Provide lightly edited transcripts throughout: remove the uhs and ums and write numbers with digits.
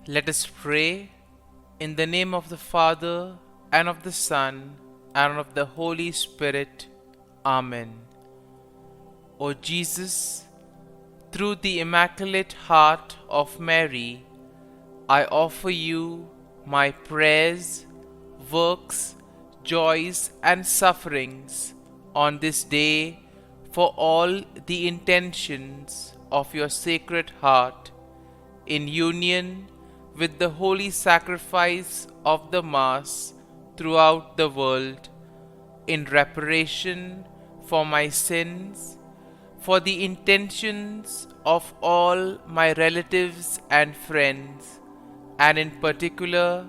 Let us pray in the name of the Father, and of the Son, and of the Holy Spirit. Amen. O Jesus, through the Immaculate Heart of Mary, I offer you my prayers, works, joys, and sufferings on this day for all the intentions of your Sacred Heart, in union with the holy sacrifice of the Mass throughout the world, in reparation for my sins, for the intentions of all my relatives and friends, and in particular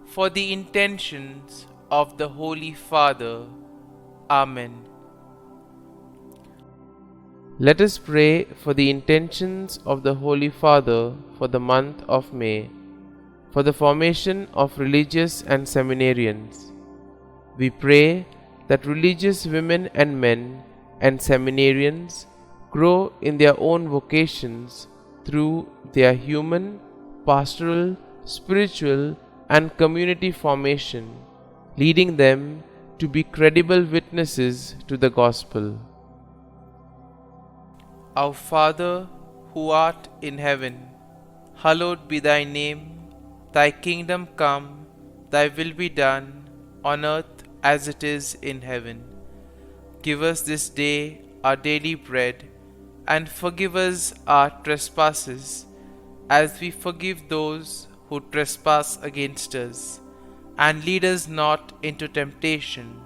for the intentions of the Holy Father. Amen. Let us pray for the intentions of the Holy Father for the month of May, for the formation of religious and seminarians. We pray that religious women and men and seminarians grow in their own vocations through their human, pastoral, spiritual, and community formation, leading them to be credible witnesses to the gospel. Our Father, who art in heaven, hallowed be thy name. Thy kingdom come, thy will be done, on earth as it is in heaven. Give us this day our daily bread, and forgive us our trespasses, as we forgive those who trespass against us. And lead us not into temptation,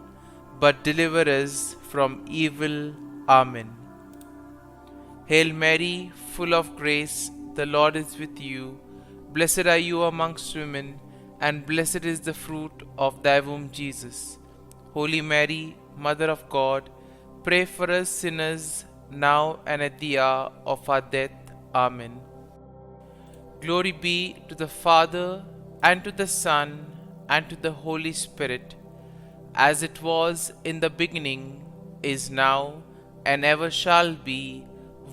but deliver us from evil. Amen. Hail Mary, full of grace, the Lord is with you. Blessed are you amongst women, and blessed is the fruit of thy womb, Jesus. Holy Mary, Mother of God, pray for us sinners, now and at the hour of our death. Amen. Glory be to the Father, and to the Son, and to the Holy Spirit, as it was in the beginning, is now, and ever shall be,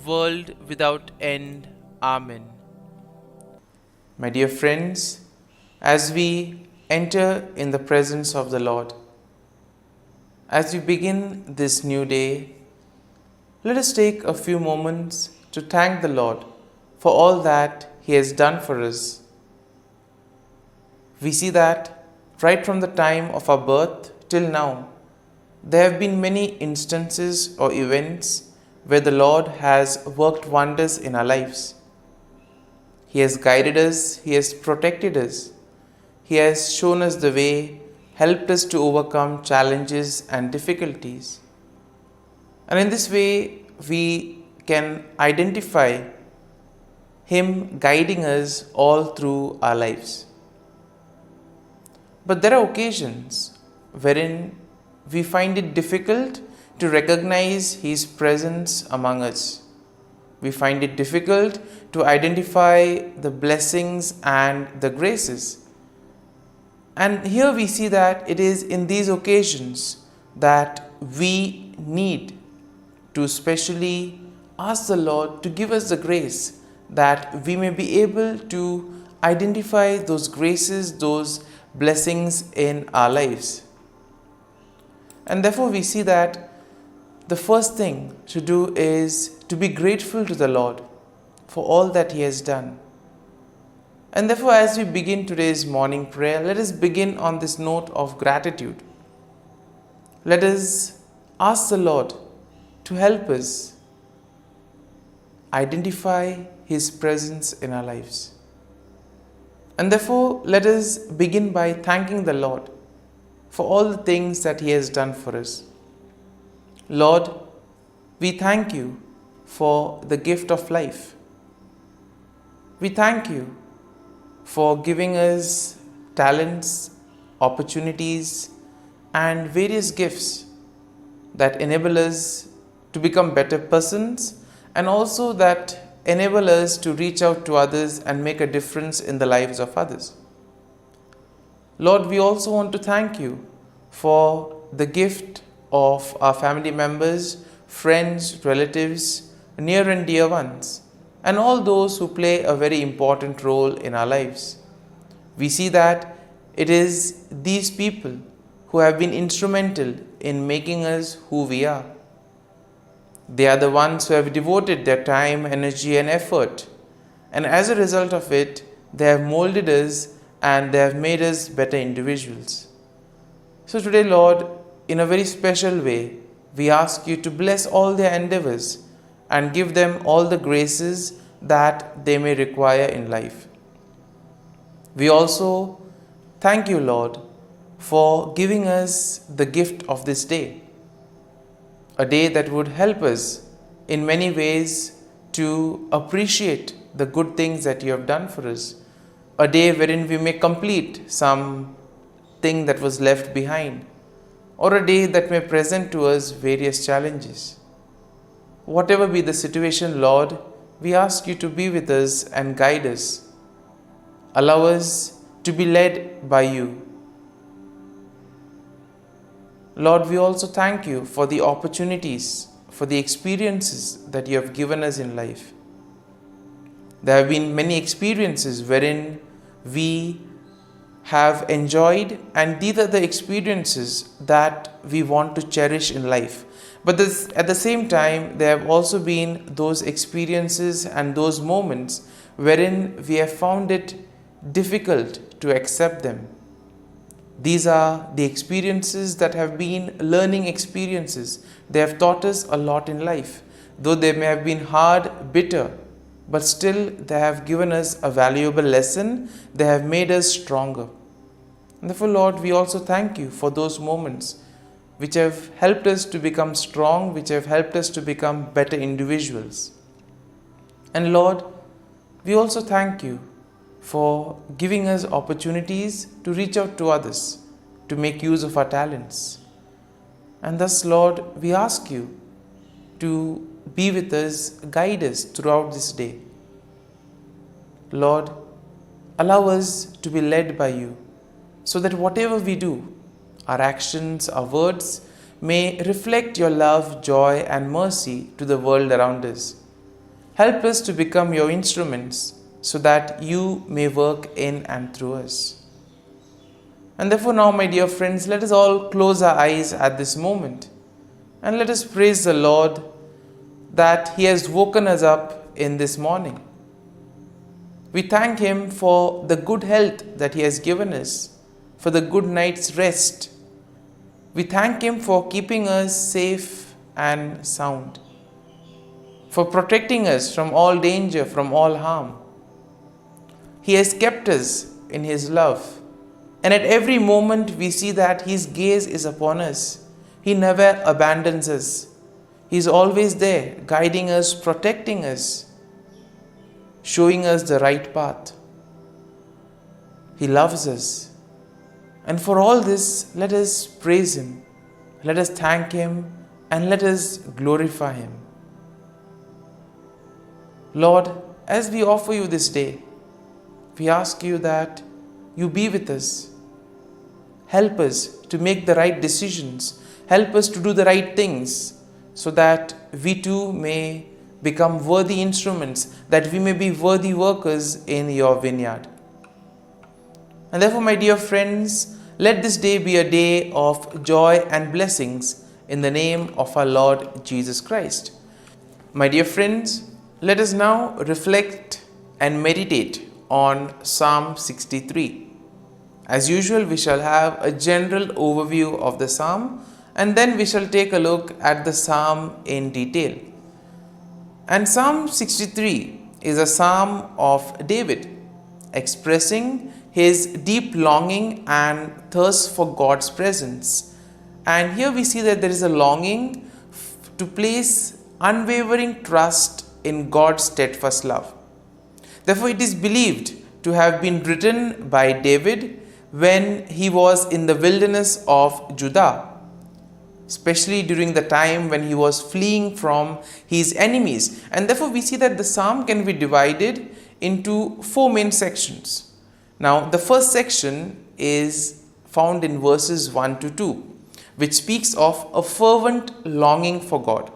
world without end. Amen. My dear friends, as we enter in the presence of the Lord, as we begin this new day, let us take a few moments to thank the Lord for all that He has done for us. We see that right from the time of our birth till now, there have been many instances or events where the Lord has worked wonders in our lives. He has guided us, He has protected us, He has shown us the way, helped us to overcome challenges and difficulties. And in this way, we can identify Him guiding us all through our lives. But there are occasions wherein we find it difficult to recognize His presence among us. We find it difficult to identify the blessings and the graces. And here we see that it is in these occasions that we need to specially ask the Lord to give us the grace that we may be able to identify those graces, those blessings in our lives. And therefore we see that the first thing to do is to be grateful to the Lord for all that He has done. And therefore, as we begin today's morning prayer, let us begin on this note of gratitude. Let us ask the Lord to help us identify His presence in our lives. And therefore, let us begin by thanking the Lord for all the things that He has done for us. Lord, we thank you for the gift of life. We thank you for giving us talents, opportunities, and various gifts that enable us to become better persons, and also that enable us to reach out to others and make a difference in the lives of others. Lord, we also want to thank you for the gift of our family members, friends, relatives, near and dear ones, and all those who play a very important role in our lives. We see that it is these people who have been instrumental in making us who we are. They are the ones who have devoted their time, energy, and effort. And as a result of it, they have molded us and they have made us better individuals. So today, Lord, in a very special way, we ask you to bless all their endeavors and give them all the graces that they may require in life. We also thank you, Lord, for giving us the gift of this day, a day that would help us in many ways to appreciate the good things that you have done for us, a day wherein we may complete some thing that was left behind, or a day that may present to us various challenges. Whatever be the situation, Lord, we ask you to be with us and guide us. Allow us to be led by you. Lord, we also thank you for the opportunities, for the experiences that you have given us in life. There have been many experiences wherein we have enjoyed, and these are the experiences that we want to cherish in life. But at the same time, there have also been those experiences and those moments wherein we have found it difficult to accept them. These are the experiences that have been learning experiences. They have taught us a lot in life. Though they may have been hard, bitter, but still they have given us a valuable lesson. They have made us stronger. And therefore, Lord, we also thank you for those moments which have helped us to become strong, which have helped us to become better individuals. And Lord, we also thank you for giving us opportunities to reach out to others, to make use of our talents. And thus, Lord, we ask you to be with us, guide us throughout this day. Lord, allow us to be led by you, so that whatever we do, our actions, our words, may reflect your love, joy, and mercy to the world around us. Help us to become your instruments, so that you may work in and through us. And therefore now, my dear friends, let us all close our eyes at this moment and let us praise the Lord that He has woken us up in this morning. We thank Him for the good health that He has given us, for the good night's rest. We thank Him for keeping us safe and sound, for protecting us from all danger, from all harm. He has kept us in His love, and at every moment we see that His gaze is upon us. He never abandons us. He is always there, guiding us, protecting us, showing us the right path. He loves us. And for all this, let us praise Him, let us thank Him, and let us glorify Him. Lord, as we offer you this day, we ask you that you be with us. Help us to make the right decisions. Help us to do the right things, so that we too may become worthy instruments, that we may be worthy workers in your vineyard. And therefore, my dear friends, let this day be a day of joy and blessings in the name of our Lord Jesus Christ. My dear friends, let us now reflect and meditate on Psalm 63. As usual, we shall have a general overview of the psalm, and then we shall take a look at the psalm in detail. And Psalm 63 is a psalm of David, expressing his deep longing and thirst for God's presence. And here we see that there is a longing to place unwavering trust in God's steadfast love. Therefore, it is believed to have been written by David when he was in the wilderness of Judah, especially during the time when he was fleeing from his enemies. And therefore, we see that the psalm can be divided into four main sections. Now, the first section is found in verses 1 to 2, which speaks of a fervent longing for God.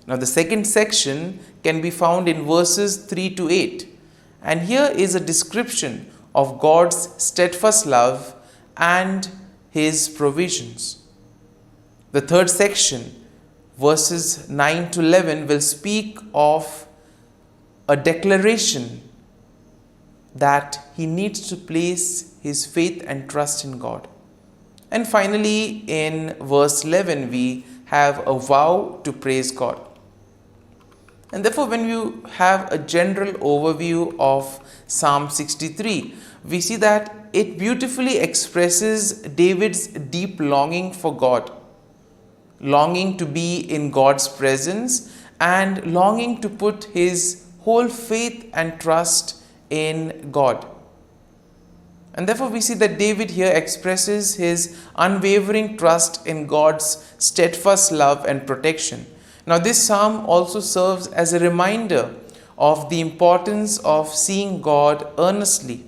Now, the second section can be found in verses 3 to 8. And here is a description of God's steadfast love and His provisions. The third section, verses 9 to 11, will speak of a declaration that he needs to place his faith and trust in God. And finally, in verse 11, we have a vow to praise God. And therefore, when you have a general overview of Psalm 63, we see that it beautifully expresses David's deep longing for God, longing to be in God's presence, and longing to put his whole faith and trust in God. And therefore we see that David here expresses his unwavering trust in God's steadfast love and protection. Now this psalm also serves as a reminder of the importance of seeing God earnestly,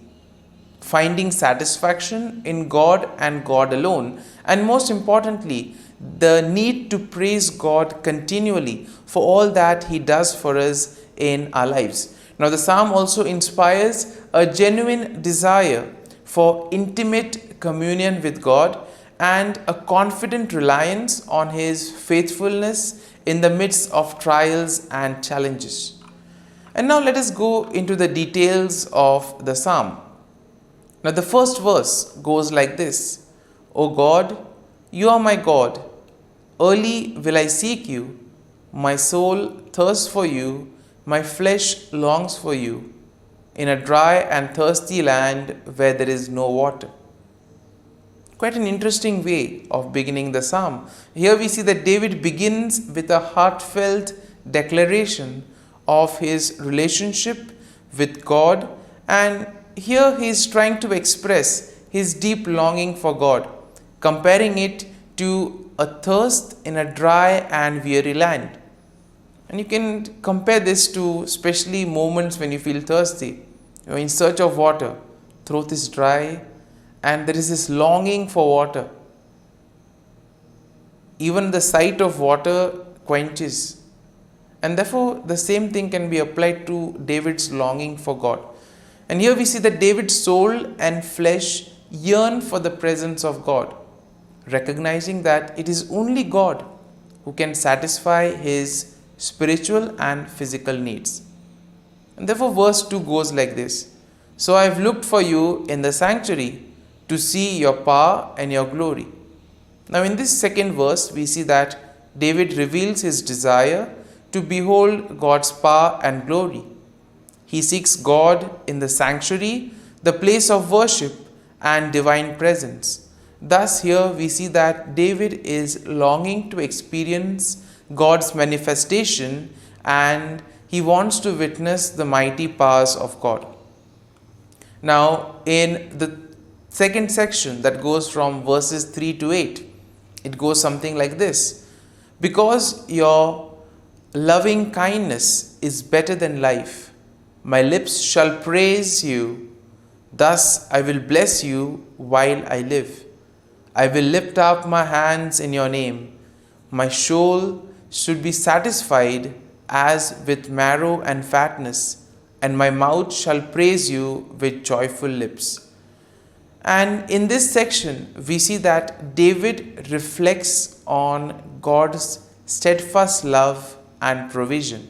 finding satisfaction in God and God alone, and most importantly, the need to praise God continually for all that He does for us in our lives. Now the psalm also inspires a genuine desire for intimate communion with God and a confident reliance on His faithfulness in the midst of trials and challenges. And now let us go into the details of the psalm. Now the first verse goes like this: O God, you are my God. Early will I seek you. My soul thirsts for you. My flesh longs for you, in a dry and thirsty land where there is no water. Quite an interesting way of beginning the psalm. Here we see that David begins with a heartfelt declaration of his relationship with God, and here he is trying to express his deep longing for God, comparing it to a thirst in a dry and weary land. And you can compare this to especially moments when you feel thirsty. You're in search of water, throat is dry, and there is this longing for water. Even the sight of water quenches. And therefore, the same thing can be applied to David's longing for God. And here we see that David's soul and flesh yearn for the presence of God, recognizing that it is only God who can satisfy his spiritual and physical needs. And therefore verse 2 goes like this: So I have looked for you in the sanctuary to see your power and your glory. Now in this second verse we see that David reveals his desire to behold God's power and glory. He seeks God in the sanctuary, the place of worship and divine presence. Thus here we see that David is longing to experience God's manifestation, and he wants to witness the mighty powers of God. Now in the second section that goes from verses 3 to 8, it goes something like this: Because your loving kindness is better than life, my lips shall praise you. Thus I will bless you while I live. I will lift up my hands in your name. My soul should be satisfied as with marrow and fatness, and my mouth shall praise you with joyful lips. And in this section, we see that David reflects on God's steadfast love and provision.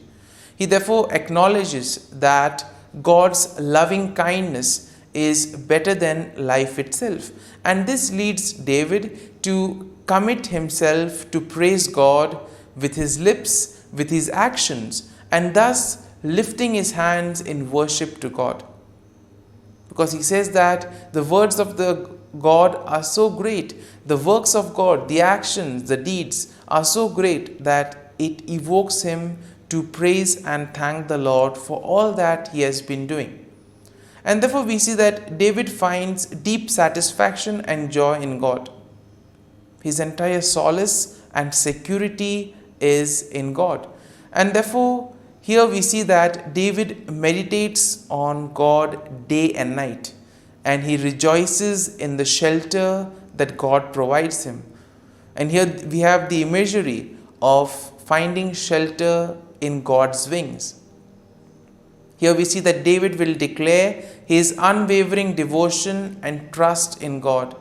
He therefore acknowledges that God's loving kindness is better than life itself. And this leads David to commit himself to praise God with his lips, with his actions, and thus lifting his hands in worship to God. Because he says that the words of the God are so great, the works of God, the actions, the deeds are so great that it evokes him to praise and thank the Lord for all that he has been doing. And therefore we see that David finds deep satisfaction and joy in God. His entire solace and security is in God. And therefore here we see that David meditates on God day and night, and he rejoices in the shelter that God provides him. And here we have the imagery of finding shelter in God's wings. Here we see that David will declare his unwavering devotion and trust in God,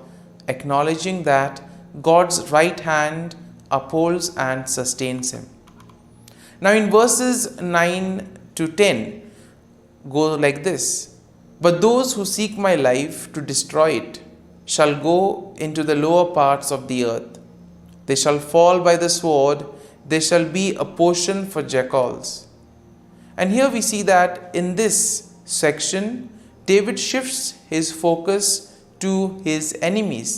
acknowledging that God's right hand upholds and sustains him. Now in verses 9 to 10 go like this: "But those who seek my life to destroy it shall go into the lower parts of the earth. They shall fall by the sword, they shall be a portion for jackals." And here we see that in this section, David shifts his focus to his enemies.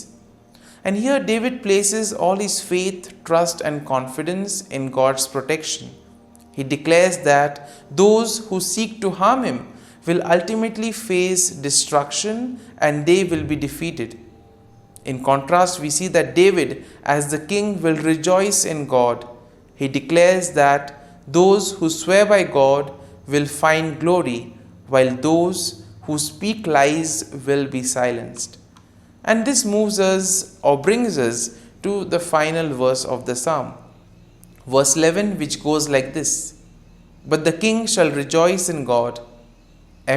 And here David places all his faith, trust and confidence in God's protection. He declares that those who seek to harm him will ultimately face destruction and they will be defeated. In contrast, we see that David, as the king, will rejoice in God. He declares that those who swear by God will find glory, while those who speak lies will be silenced. And this moves us or brings us to the final verse of the psalm. Verse 11, which goes like this: "But the king shall rejoice in God.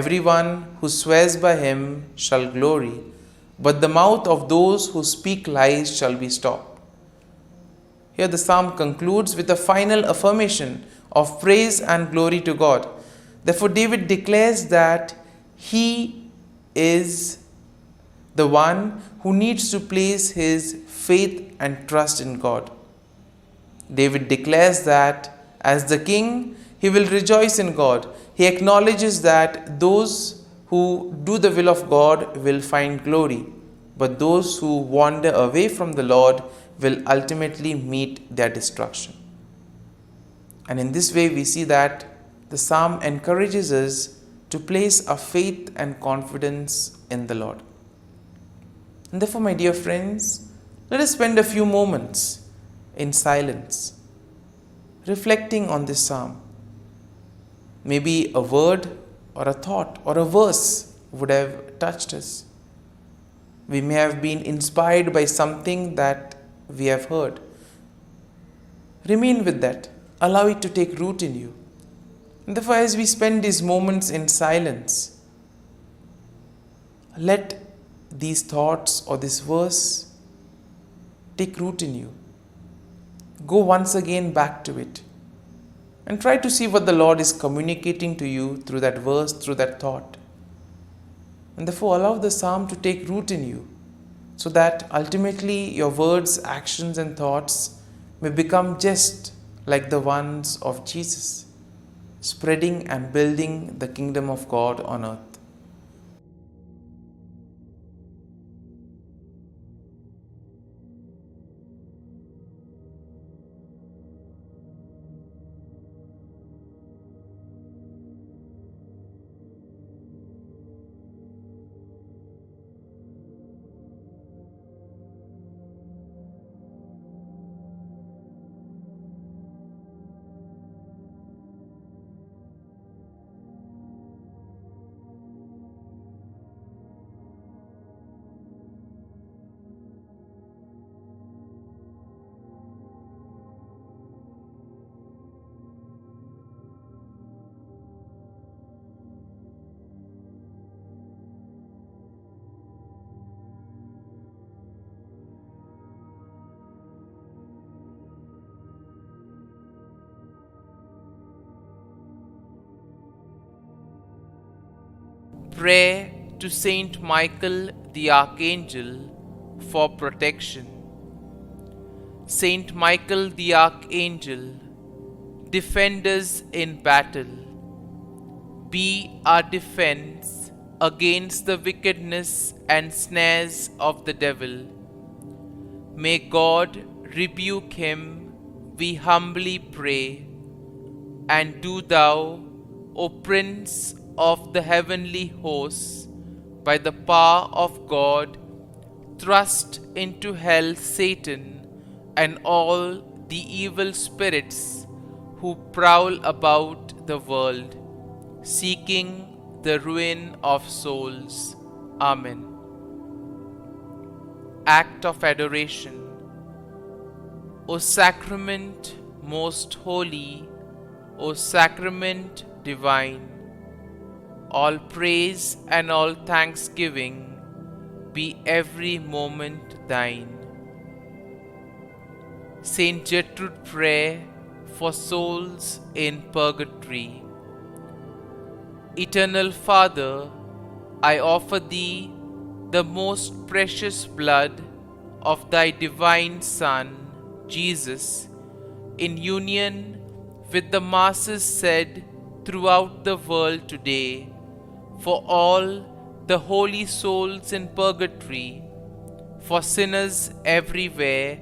Everyone who swears by him shall glory, but the mouth of those who speak lies shall be stopped." Here the psalm concludes with a final affirmation of praise and glory to God. Therefore, David declares that he is the one who needs to place his faith and trust in God. David declares that as the king, he will rejoice in God. He acknowledges that those who do the will of God will find glory, but those who wander away from the Lord will ultimately meet their destruction. And in this way, we see that the psalm encourages us to place our faith and confidence in the Lord. And therefore, my dear friends, let us spend a few moments in silence, reflecting on this psalm. Maybe a word or a thought or a verse would have touched us. We may have been inspired by something that we have heard. Remain with that. Allow it to take root in you. And therefore, as we spend these moments in silence, let these thoughts or this verse take root in you. Go once again back to it and try to see what the Lord is communicating to you through that verse, through that thought. And therefore, allow the psalm to take root in you so that ultimately your words, actions and thoughts may become just like the ones of Jesus, spreading and building the kingdom of God on earth. Pray to Saint Michael the Archangel for protection. Saint Michael the Archangel, defend us in battle. Be our defense against the wickedness and snares of the devil. May God rebuke him, we humbly pray. And do thou, O Prince of the heavenly hosts, by the power of God, thrust into hell Satan and all the evil spirits who prowl about the world, seeking the ruin of souls. Amen. Act of Adoration. O Sacrament most holy, O Sacrament divine, all praise and all thanksgiving be every moment thine. Saint Gertrude, prayer for souls in purgatory. Eternal Father, I offer thee the most precious blood of thy divine Son, Jesus, in union with the masses said throughout the world today, for all the holy souls in purgatory, for sinners everywhere,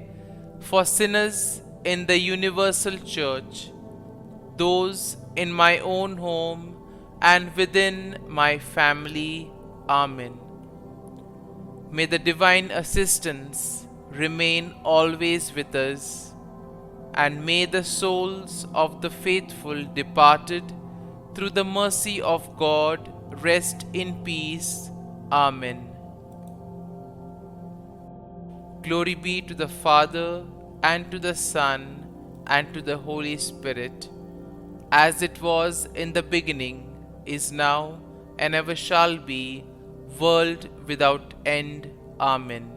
for sinners in the universal church, those in my own home and within my family. Amen. May the divine assistance remain always with us, and may the souls of the faithful departed through the mercy of God rest in peace. Amen. Glory be to the Father, and to the Son, and to the Holy Spirit, as it was in the beginning, is now, and ever shall be, world without end. Amen.